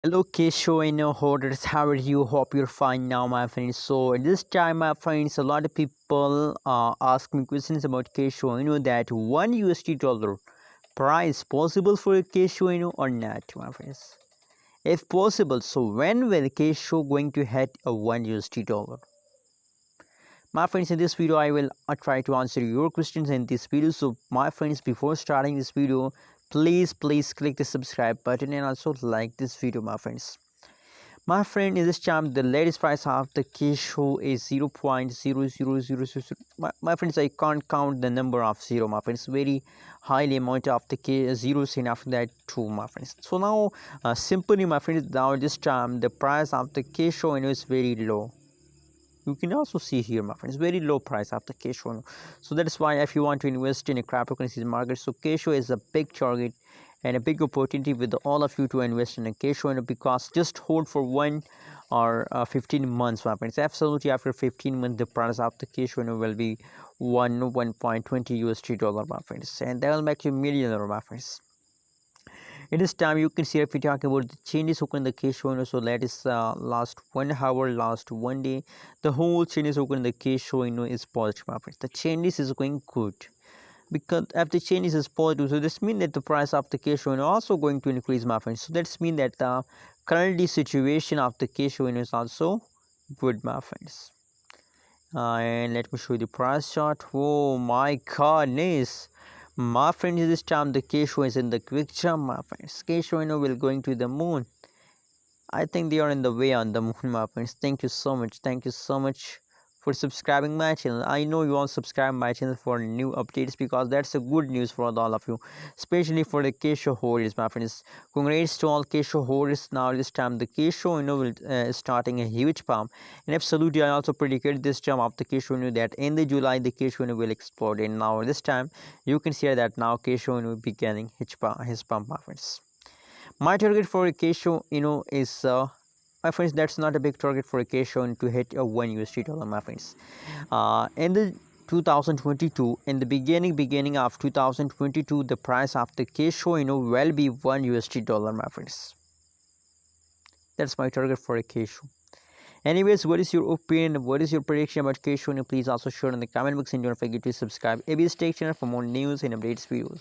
Hello Kishu Inu holders, how are you? Hope you're fine now, my friends. So at this time, my friends, a lot of people ask me questions about Kishu Inu, that $1 price possible for Kishu Inu or not, my friends. If possible, so when will Kishu going to hit a $1? My friends, in this video I will try to answer your questions in this video. So my friends, before starting this video, please click the subscribe button and also like this video, my friends. My friend, in this time, the latest price of the Kishu is 0.0000. My friends, I can't count the number of zero, my friends. Very highly amount of the zeros and after that two, my friends. So now, simply, my friends, now this time the price of the Kishu is very low. You can also see here, my friends, very low price of the Kishu. So that is why if you want to invest in a cryptocurrency market, so Kishu is a big target and a big opportunity with all of you to invest in a Kishu, because just hold for 1 or 15 months, my friends. Absolutely, after 15 months, the price of the Kishu will be 1.20 USD dollar, my friends, and that will make you millionaire, my friends. In this time, you can see if we talk about the changes occurring in the Kishu, so that is last 1 hour, last one day, the whole changes occurring in the Kishu is positive, my friends. The changes is going good, because if the changes is positive, so this means that the price of the Kishu also going to increase, my friends. So that's mean that the currently situation of the Kishu is also good, my friends. And let me show you the price chart. Oh my goodness, my friends, this time the Kishu is in the quick jump, my friends. Kishu will going to the moon. I think they are in the way on the moon, my friends. Thank you so much. Thank you so much for subscribing my channel. I know you all subscribe my channel for new updates, because that's a good news for all of you, especially for the Kishu holders, my friends. Congrats to all Kishu holders. Now this time the Kishu will is starting a huge pump, and absolutely I also predicted this jump of the Kishu that in the July the Kishu will explode, and now this time you can see that now Kishu will be getting his pump, my friends. My target for a Kishu is my friends, that's not a big target for a Kishu to hit a $1, my friends. In the 2022, in the beginning of 2022, the price of the Kishu will be $1, my friends. That's my target for a Kishu. Anyways, what is your opinion? What is your prediction about Kishu? Please also share in the comment box, and don't forget to subscribe ABS Tech channel for more news and updates videos.